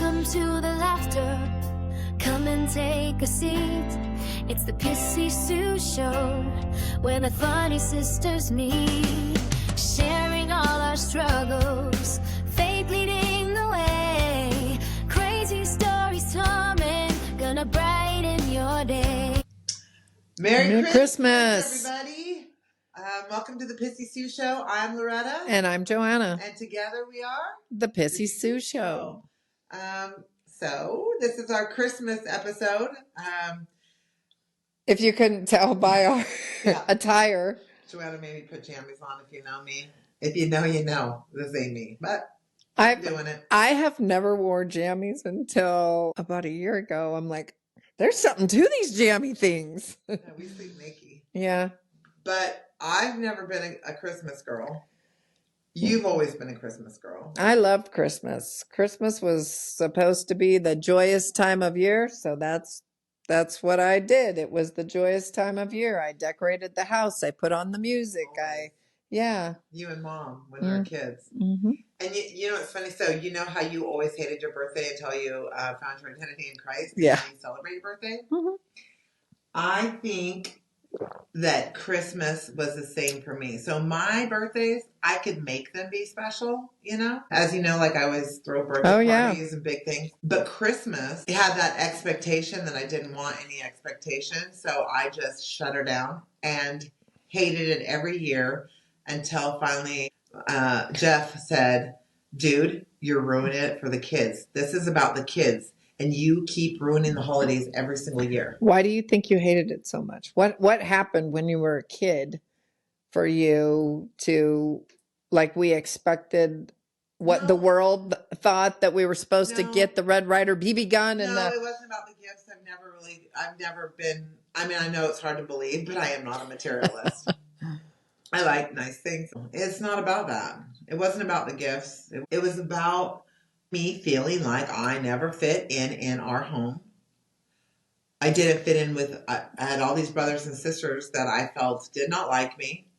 Welcome to the laughter. Come and take a seat. It's the Pissy Sue Show, where the funny sisters meet, sharing all our struggles, faith leading the way, crazy stories coming, gonna brighten your day. Merry Christmas, everybody. Welcome to the Pissy Sue Show. I'm Loretta. And I'm Joanna. And together we are the Pissy Sue Show. So this is our Christmas episode. If you couldn't tell by our attire. Joanna made me put jammies on, if you know me. If you know, you know. This ain't me. But I'm doing it. I have never wore jammies until about a year ago. I'm like, there's something to these jammy things. Yeah, we sleep naked. Yeah. But I've never been a Christmas girl. You've always been a Christmas girl. I loved Christmas. Christmas was supposed to be the joyous time of year, so that's what I did. It was the joyous time of year. I decorated the house. I put on the music. You and Mom when we were kids. Mm-hmm. And you know what's funny? So you know how you always hated your birthday until you found your identity in Christ? Yeah. And you celebrate your birthday? Mm-hmm. I think that Christmas was the same for me. So my birthdays, I could make them be special, you know? As you know, like I always throw birthday parties and big things. But Christmas, it had that expectation that I didn't want any expectation. So I just shut her down and hated it every year until finally Jeff said, dude, you're ruining it for the kids. This is about the kids. And you keep ruining the holidays every single year. Why do you think you hated it so much? What happened when you were a kid for you to, like, we expected what the world thought that we were supposed to get the Red Ryder BB gun? And it wasn't about the gifts. I've never been, I mean, I know it's hard to believe, but I am not a materialist. I like nice things. It's not about that. It wasn't about the gifts. It was about me feeling like I never fit in our home. I didn't fit in with, I had all these brothers and sisters that I felt did not like me.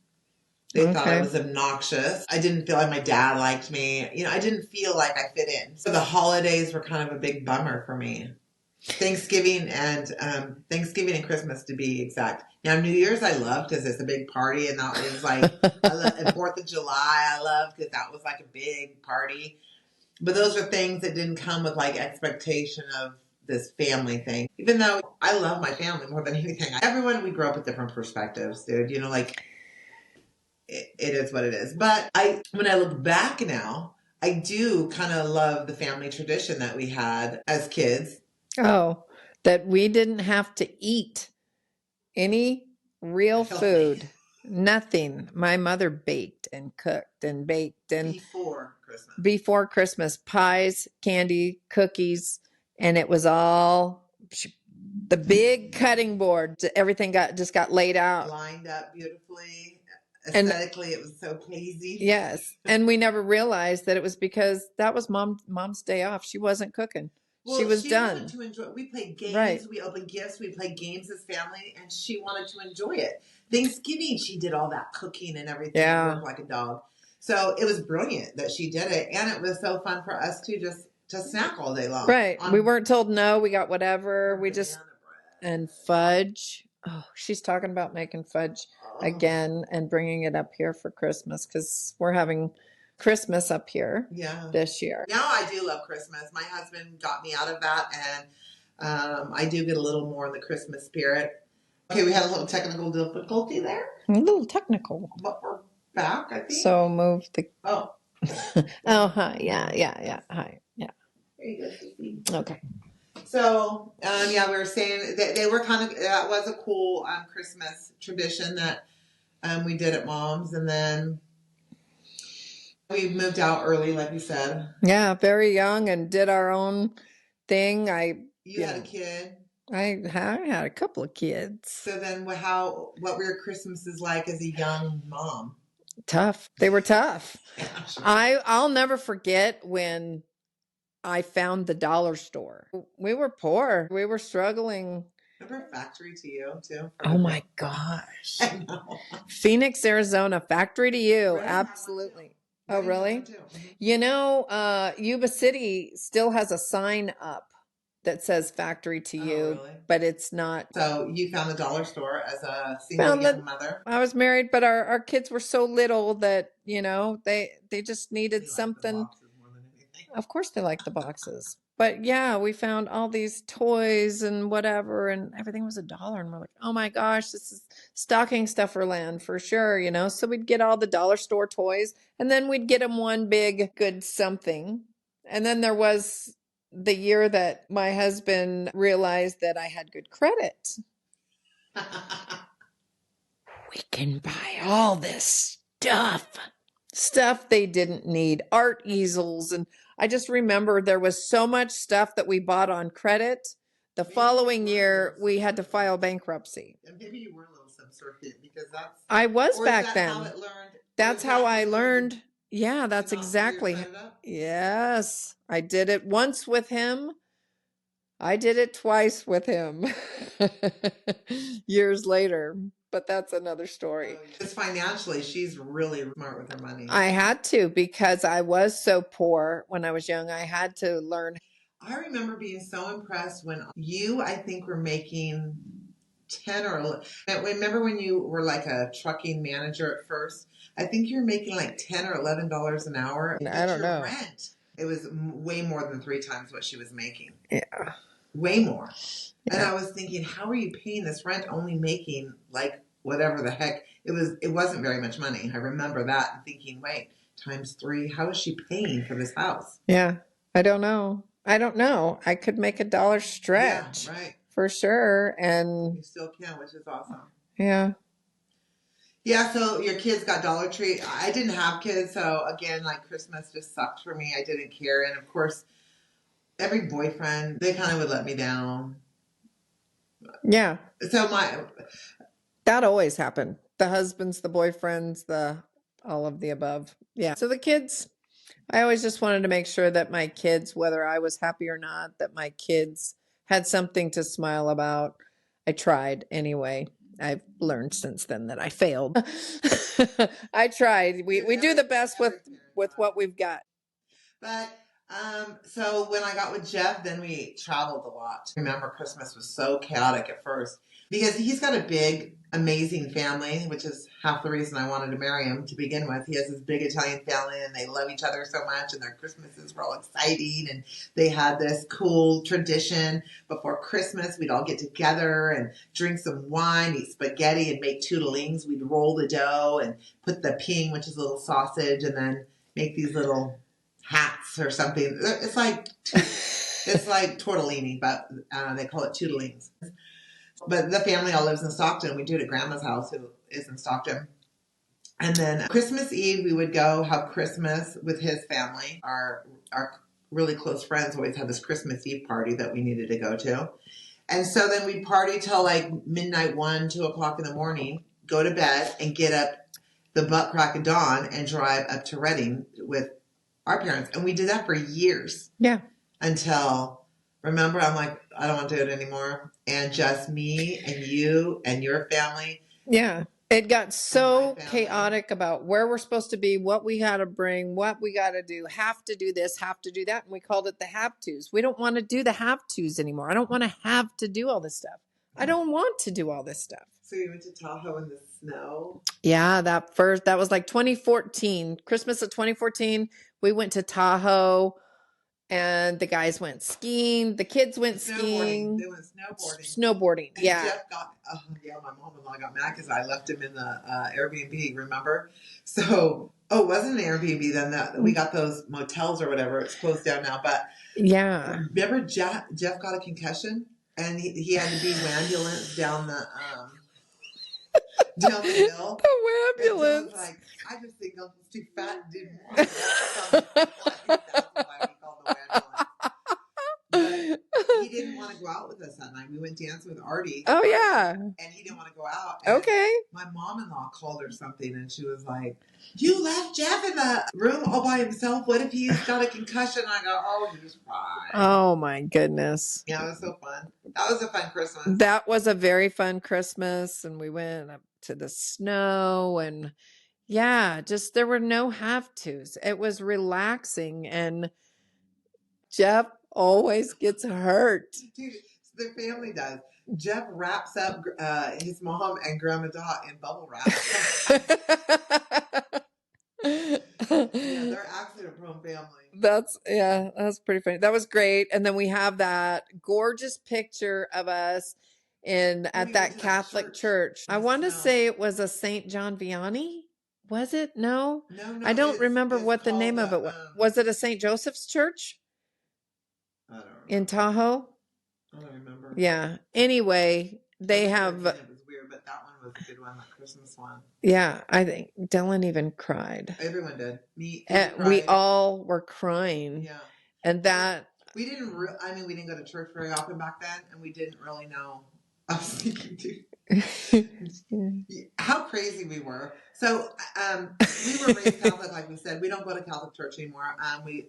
They thought I was obnoxious. I didn't feel like my dad liked me. You know, I didn't feel like I fit in. So the holidays were kind of a big bummer for me. Thanksgiving and Christmas, to be exact. Now, New Year's I loved because it's a big party, and that was like, and 4th of July I loved because that was like a big party. But those are things that didn't come with like expectation of this family thing. Even though I love my family more than anything. Everyone, we grow up with different perspectives, dude. You know, like it is what it is. But when I look back now, I do kind of love the family tradition that we had as kids. Oh, that we didn't have to eat any real food. Nothing. My mother baked and cooked and baked and before Christmas, pies, candy, cookies, and it was all the big cutting board. Everything just got laid out, lined up beautifully. Aesthetically, it was so pleasing. Yes, and we never realized that it was because that was mom's day off. She wasn't cooking. Well, she was done. Wanted to enjoy. We played games. We opened gifts. We played games as family, and she wanted to enjoy it. Thanksgiving, she did all that cooking and everything. Yeah, worked like a dog. So it was brilliant that she did it, and it was so fun for us to snack all day long. Right. We weren't told no. We got whatever. We just and fudge. Oh, she's talking about making fudge again and bringing it up here for Christmas because we're having Christmas up here this year. Now I do love Christmas. My husband got me out of that, and I do get a little more in the Christmas spirit. Okay, we had a little technical difficulty there. A little technical. But we're back, I think. So move the... Oh. Oh, hi. Yeah. Hi. Yeah. There you go, Susie. Okay. So, we were saying that they were that was a cool Christmas tradition that we did at Mom's, and then we moved out early, like we said. Yeah, very young, and did our own thing. You had a kid. I had a couple of kids. So then what were your Christmases like as a young mom? Tough. They were tough. Yeah, sure. I'll never forget when I found the dollar store. We were poor. We were struggling. Remember Factory to You, too? Oh, my gosh. I know. Phoenix, Arizona, Factory to You. Absolutely. Oh, really? You know, Yuba City still has a sign up that says factory to you, really? but it's not. So you found the dollar store as a single young mother? I was married, but our kids were so little that, you know, they just needed something. Of course they like the boxes. But yeah, we found all these toys and whatever, and everything was $1. And we're like, oh my gosh, this is stocking stuffer land for sure, you know? So we'd get all the dollar store toys, and then we'd get them one big good something. And then there was the year that my husband realized that I had good credit. We can buy all this stuff they didn't need, art easels. And I just remember there was so much stuff that we bought on credit. The following year, we had to file bankruptcy. And maybe you were a little subservient because that's. I was Or back is that then. How it learned? That's how I learned. Yeah, that's to not exactly. screw your credit up? Yes, I did it once with him. I did it twice with him years later, but that's another story. Because financially, she's really smart with her money. I had to, because I was so poor when I was young. I had to learn. I remember being so impressed when you, I think, were making 10 or 11. Remember when you were like a trucking manager at first? I think you were making like $10 or $11 an hour. I don't know. Rent. It was way more than 3 times what she was making. Yeah. Way more. Yeah. And I was thinking, how are you paying this rent only making like whatever the heck? It wasn't very much money. I remember that and thinking, wait, times 3, how is she paying for this house? Yeah. I don't know. I could make $1 stretch. Yeah, right. For sure. And you still can, which is awesome. Yeah. Yeah, so your kids got Dollar Tree. I didn't have kids, so again, like Christmas just sucked for me. I didn't care. And of course, every boyfriend, they kind of would let me down. Yeah. So that always happened. The husbands, the boyfriends, all of the above. Yeah. So the kids, I always just wanted to make sure that my kids, whether I was happy or not, that my kids had something to smile about. I tried anyway. I've learned since then that I failed. I tried. We do the best with what we've got. But so when I got with Jeff, then we traveled a lot. I remember Christmas was so chaotic at first because he's got a big, amazing family, which is half the reason I wanted to marry him to begin with. He has this big Italian family and they love each other so much and their Christmases were all exciting and they had this cool tradition. Before Christmas, we'd all get together and drink some wine, eat spaghetti and make tortellini. We'd roll the dough and put the ping, which is a little sausage, and then make these little hats or something. It's like tortellini, but they call it tortellini. But the family all lives in Stockton. We do it at Grandma's house, who is in Stockton. And then Christmas Eve, we would go have Christmas with his family. Our really close friends always had this Christmas Eve party that we needed to go to. And so then we'd party till like midnight, 1, 2 o'clock in the morning, go to bed, and get up the butt crack of dawn and drive up to Reading with our parents. And we did that for years. Yeah. Until, remember, I'm like, I don't want to do it anymore. And just me and you and your family. Yeah. It got so chaotic about where we're supposed to be, what we got to bring, what we got to do, have to do this, have to do that. And we called it the have-tos. We don't want to do the have-tos anymore. I don't want to have to do all this stuff. I don't want to do all this stuff. So you went to Tahoe in the snow? Yeah, that was like 2014, Christmas of 2014. We went to Tahoe and the guys went skiing. The kids went skiing. They went snowboarding. Yeah. Jeff my mom-in-law got mad because I left him in the Airbnb, remember? So, it wasn't an Airbnb then. We got those motels or whatever. It's closed down now. But yeah. Remember Jeff got a concussion? And he had to be ambulance down the hill. The ambulance. Like, I just think I was too fat and didn't want it. That's why we called the ambulance. But he didn't want to go out with us that night. We went dancing with Artie. Oh, yeah. And he didn't want to go out. And okay. My mom-in-law called her something, and she was like, you left Jeff in the room all by himself. What if he's got a concussion? I go, oh, he's fine. Oh, my goodness. Yeah, it was so fun. That was a fun Christmas. That was a very fun Christmas. And we went up to the snow and Yeah, just there were no have tos. It was relaxing, and Jeff always gets hurt. Dude, their family does. Jeff wraps up his mom and Grandma Dot in bubble wrap. Yeah, they're accident-prone family. That's pretty funny. That was great. And then we have that gorgeous picture of us at that Catholic church. I want to say it was a St. John Vianney. Was it? No. No, I don't remember what the name of it was. Was it a St. Joseph's church? I don't remember. In Tahoe? I don't remember. Yeah. Anyway, they have. It was weird, but that one was a good one, that Christmas one. Yeah, I think Dylan even cried. Everyone did. We all were crying. Yeah. And that. We didn't. We didn't go to church very often back then, and we didn't really know. I was thinking, dude, how crazy we were. So we were raised Catholic, like we said. We don't go to Catholic church anymore. We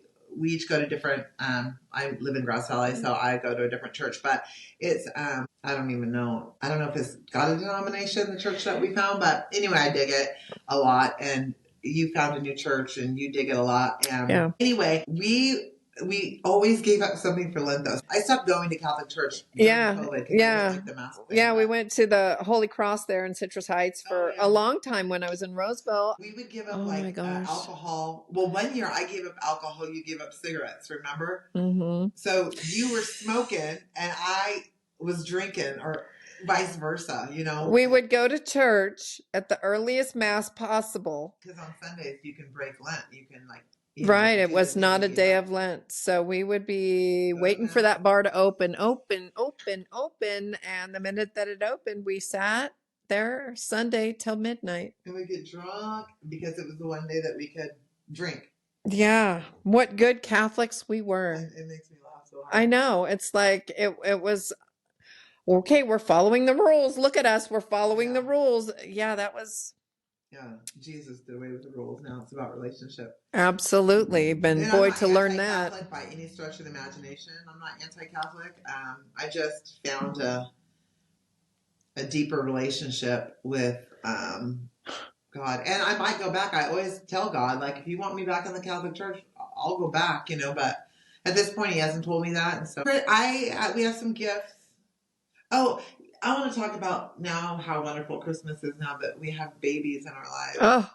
each go to different. I live in Grass Valley, so I go to a different church. But it's I don't even know. I don't know if it's got a denomination, the church that we found. But anyway, I dig it a lot, and you found a new church, and you dig it a lot. And anyway, we always gave up something for Lent, though. I stopped going to Catholic church during COVID. The mask thing, we went to the Holy Cross there in Citrus Heights for a long time when I was in Roseville. We would give up alcohol. Well, one year I gave up alcohol. You gave up cigarettes, remember? Mm-hmm. So you were smoking and I was drinking, or vice versa, you know? We would go to church at the earliest mass possible. Because on Sundays you can break Lent. You can right, it was not a day of Lent. So we would be waiting for that bar to open. And the minute that it opened, we sat there Sunday till midnight. And we get drunk because it was the one day that we could drink. Yeah. What good Catholics we were. It makes me laugh so hard. I know. It's like it was, okay, we're following the rules. Look at us. We're following the rules. Yeah, that was... Yeah, Jesus did away with the rules. Now it's about relationship. Absolutely. Been boy to learn that. By any stretch of the imagination, I'm not anti-Catholic. I just found a deeper relationship with God, and I might go back. I always tell God, like, if you want me back in the Catholic Church, I'll go back. You know, but at this point, He hasn't told me that, and so we have some gifts. Oh. I want to talk about now how wonderful Christmas is now that we have babies in our lives. Oh.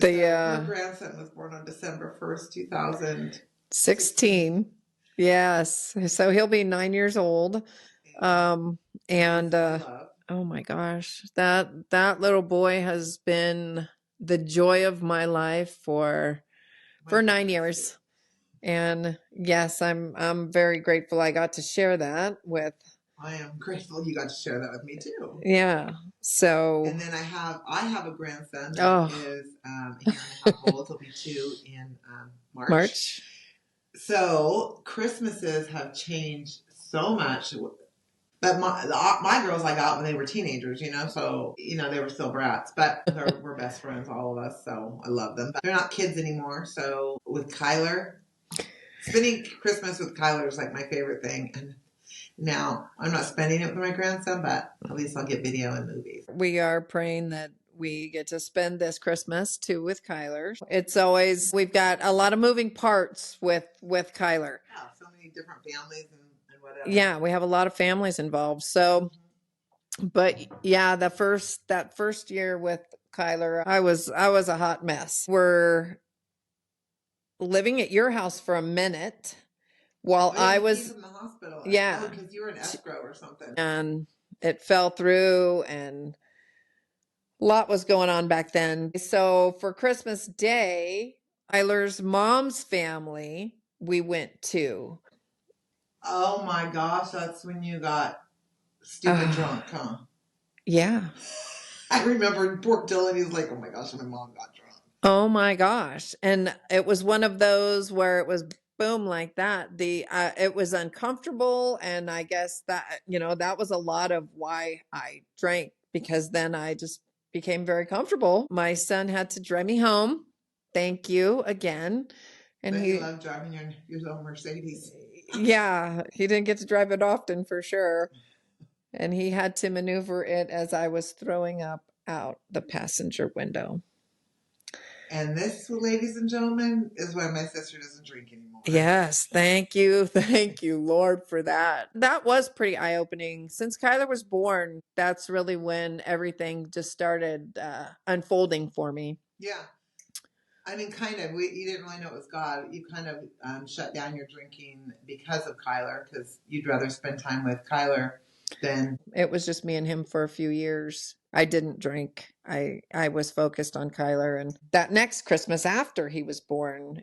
Our grandson was born on December 1st, 2016. Yes. So he'll be 9 years old. Oh my gosh. That little boy has been the joy of my life for 9 years. And yes, I'm very grateful I got to share that with... I am grateful you got to share that with me too. Yeah. So. And then I have a grandson that is a year and a half old. He'll be 2 in March. So Christmases have changed so much. But my girls I got when they were teenagers, you know, so they were still brats, but we're best friends, all of us. So I love them. But they're not kids anymore. So with Kyler, spending Christmas with Kyler is like my favorite thing. And now, I'm not spending it with my grandson, but at least I'll get video and movies. We are praying that we get to spend this Christmas too with Kyler. It's always, we've got a lot of moving parts with Kyler. Yeah, so many different families and whatever. Yeah, we have a lot of families involved. So, but yeah, that first year with Kyler, I was a hot mess. We're living at your house for a minute. While I was in the hospital. Yeah. Because you were in escrow or something. And it fell through, and a lot was going on back then. So for Christmas Day, Tyler's mom's family, we went to. Oh my gosh, that's when you got stupid drunk, huh? Yeah. I remember poor Dylan, he was like, oh my gosh, my mom got drunk. Oh my gosh. And it was one of those where it was boom like that. It was uncomfortable, and I guess that that was a lot of why I drank, because then I just became very comfortable. My son had to drive me home. Thank you again. And he loved driving your own Mercedes. Yeah, he didn't get to drive it often for sure. And he had to maneuver it as I was throwing up out the passenger window. And this, ladies and gentlemen, is why my sister doesn't drink anymore. Yes, thank you. Thank you, Lord, for that. That was pretty eye-opening. Since Kyler was born, that's really when everything just started unfolding for me. Yeah. I mean, kind of. You didn't really know it was God. You kind of shut down your drinking because of Kyler, because you'd rather spend time with Kyler than... It was just me and him for a few years. I didn't drink. I was focused on Kyler. And that next Christmas after he was born,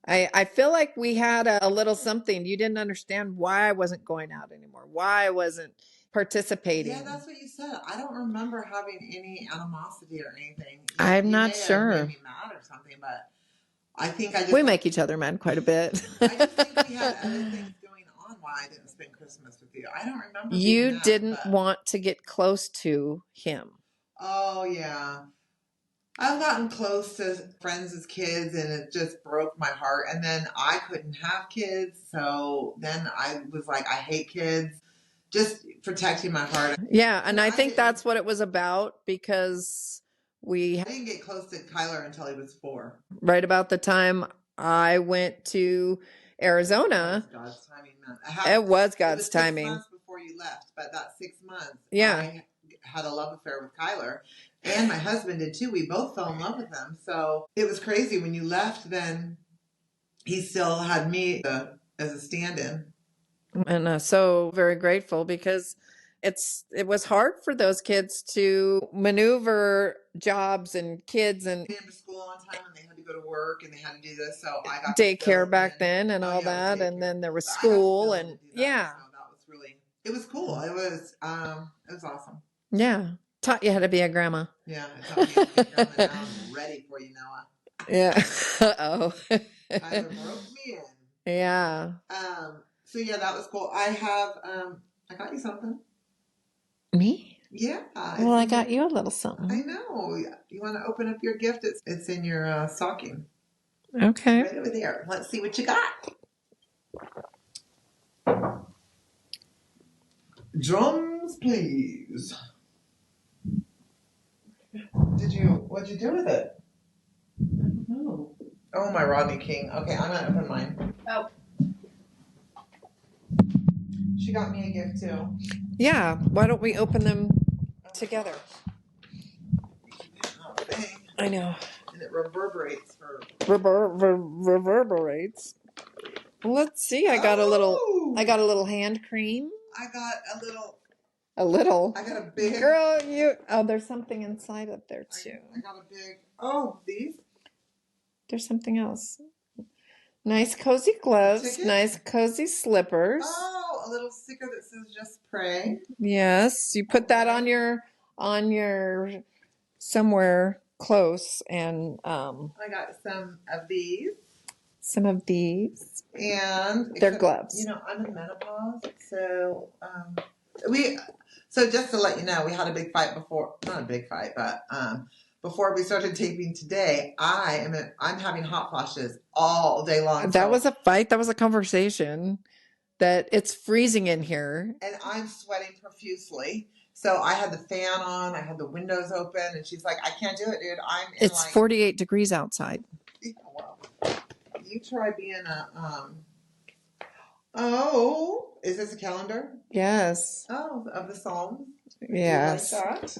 I feel like we had a little something. You didn't understand why I wasn't going out anymore, why I wasn't participating. Yeah, that's what you said. I don't remember having any animosity or anything. I'm not may sure. have made me mad or something, but I think I just... We make each other mad quite a bit. I just think we had other things going on why I didn't spend Christmas with you. I don't remember. You mad, didn't but... want to get close to him. Oh, yeah. I've gotten close to friends as kids, and it just broke my heart. And then I couldn't have kids, so then I was like, I hate kids. Just protecting my heart. Yeah, and I think that's what it was about, because I didn't get close to Kyler until he was 4. Right about the time I went to Arizona. It was God's timing, man. It was God's timing. 6 months before you left, but that 6 months, yeah, I had a love affair with Kyler, and my husband did too. We both fell in love with him, so it was crazy when you left. Then he still had me as a stand-in. And so very grateful, because it was hard for those kids to maneuver jobs and kids and They had to school on time, and they had to go to work, and they had to do this. So I got daycare back then and all that, and then there was school, and yeah, so that was really, it was cool. It was awesome. Yeah, taught you how to be a grandma. Yeah, it taught me how to be a grandma. Now I'm ready for you, Noah. Yeah. Uh-oh. Tyler broke me in. Yeah. So yeah, that was cool. I have I got you something. Me? Yeah. Well, I got you a little something. I know. You want to open up your gift? It's in your stocking. Okay. Right over there. Let's see what you got. Drums, please. What'd you do with it? I don't know. Oh, my Rodney King. Okay, I'm gonna open mine. Oh. She got me a gift too. Yeah. Why don't we open them together? I know. And it reverberates for... Reverberates. Let's see. I got a little hand cream. I got a little. A little. I got a big. Girl, there's something inside of there too. I got a big. Oh, these. There's something else. Nice cozy gloves. Nice cozy slippers. Oh, a little sticker that says "Just Pray." Yes, you put that on your somewhere close, and I got some of these. Some of these. And they're gloves. You know, I'm in menopause, so so just to let you know, we had a big fight before. Not a big fight, but before we started taping today, I'm having hot flashes all day long. That was a fight. That was a conversation. That it's freezing in here, and I'm sweating profusely. So I had the fan on, I had the windows open, and she's like, "I can't do it, dude. It's 48 degrees outside." Yeah, well, you try being a Oh, is this a calendar? Yes. Oh, of the Psalms. Yes. Like that.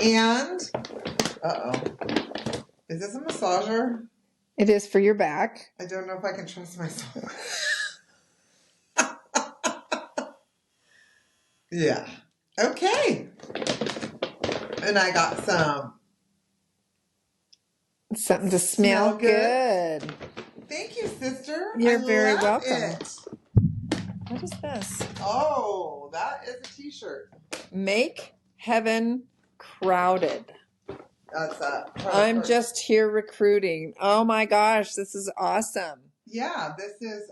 And is this a massager? It is for your back. I don't know if I can trust myself. Yeah. Okay. And I got something to smell good. Thank you, sister. You're very welcome. It. What is this? Oh, that is a t-shirt. Make heaven crowded. That's I'm just here recruiting. Oh my gosh, this is awesome. Yeah, this is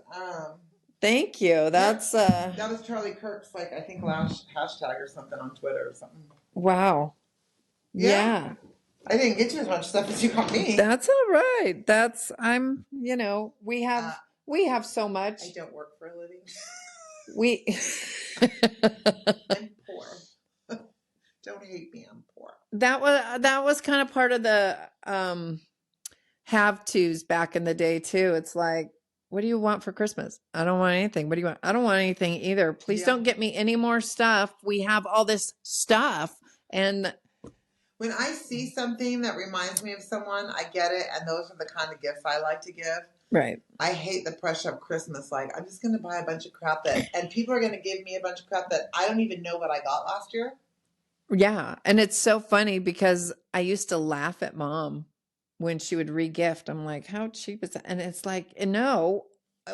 thank you. That's that was Charlie Kirk's, like, I think last hashtag or something on Twitter or something. Wow. Yeah. I didn't get you as much stuff as you got me. That's all right. We have so much. I don't work for a living. We I'm poor. Don't hate me, I'm poor. that was kind of part of the have tos back in the day too. It's like, what do you want for Christmas? I don't want anything. What do you want? I don't want anything either. Please don't get me any more stuff. We have all this stuff. And when I see something that reminds me of someone, I get it. And those are the kind of gifts I like to give. Right. I hate the pressure of Christmas. Like, I'm just going to buy a bunch of crap and people are going to give me a bunch of crap that I don't even know what I got last year. Yeah. And it's so funny because I used to laugh at Mom when she would re-gift. I'm like, how cheap is that? And it's like, no,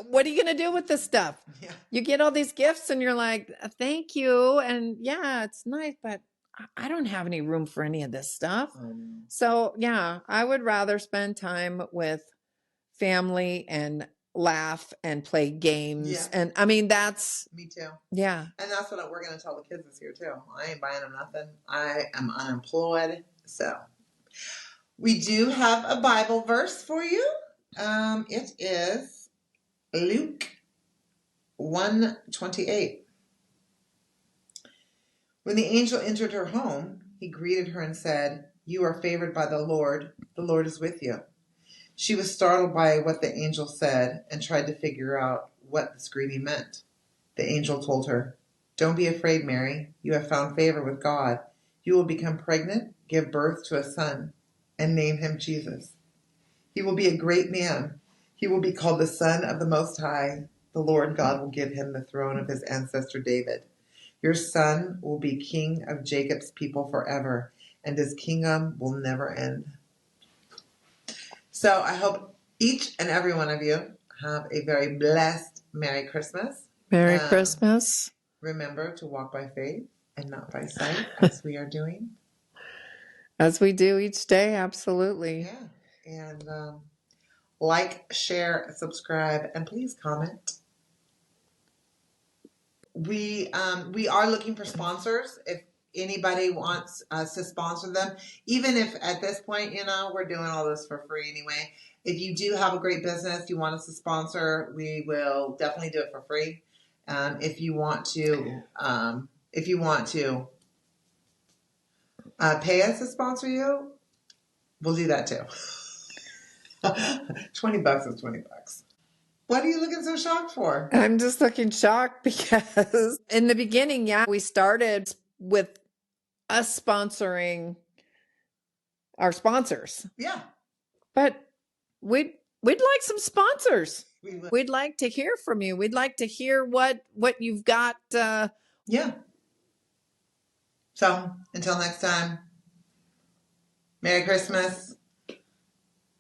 what are you going to do with this stuff? Yeah. You get all these gifts and you're like, thank you. And yeah, it's nice, but I don't have any room for any of this stuff. So yeah, I would rather spend time with family and laugh and play games. Yeah. And I mean, that's me too. Yeah. And that's what we're going to tell the kids this year too. I ain't buying them nothing. I am unemployed. So we do have a Bible verse for you. It is Luke 1:28. When the angel entered her home, he greeted her and said, "You are favored by the Lord. The Lord is with you." She was startled by what the angel said and tried to figure out what this greeting meant. The angel told her, "Don't be afraid, Mary. You have found favor with God. You will become pregnant, give birth to a son, and name him Jesus. He will be a great man. He will be called the Son of the Most High. The Lord God will give him the throne of his ancestor David. Your son will be king of Jacob's people forever, and his kingdom will never end." So I hope each and every one of you have a very blessed Merry Christmas. Merry Christmas. Remember to walk by faith and not by sight, as we are doing. As we do each day, absolutely. Yeah. And like, share, subscribe, and please comment. We are looking for sponsors. If anybody wants us to sponsor them, even if at this point, we're doing all this for free anyway. If you do have a great business you want us to sponsor, we will definitely do it for free. If you want to pay us to sponsor you, we'll do that too. $20 is $20. What are you looking so shocked for? I'm just looking shocked because in the beginning, we started with us sponsoring our sponsors. Yeah. But we'd like some sponsors. We'd like to hear from you. We'd like to hear what you've got. Yeah. So until next time, Merry Christmas.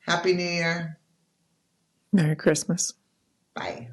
Happy New Year. Merry Christmas. Bye.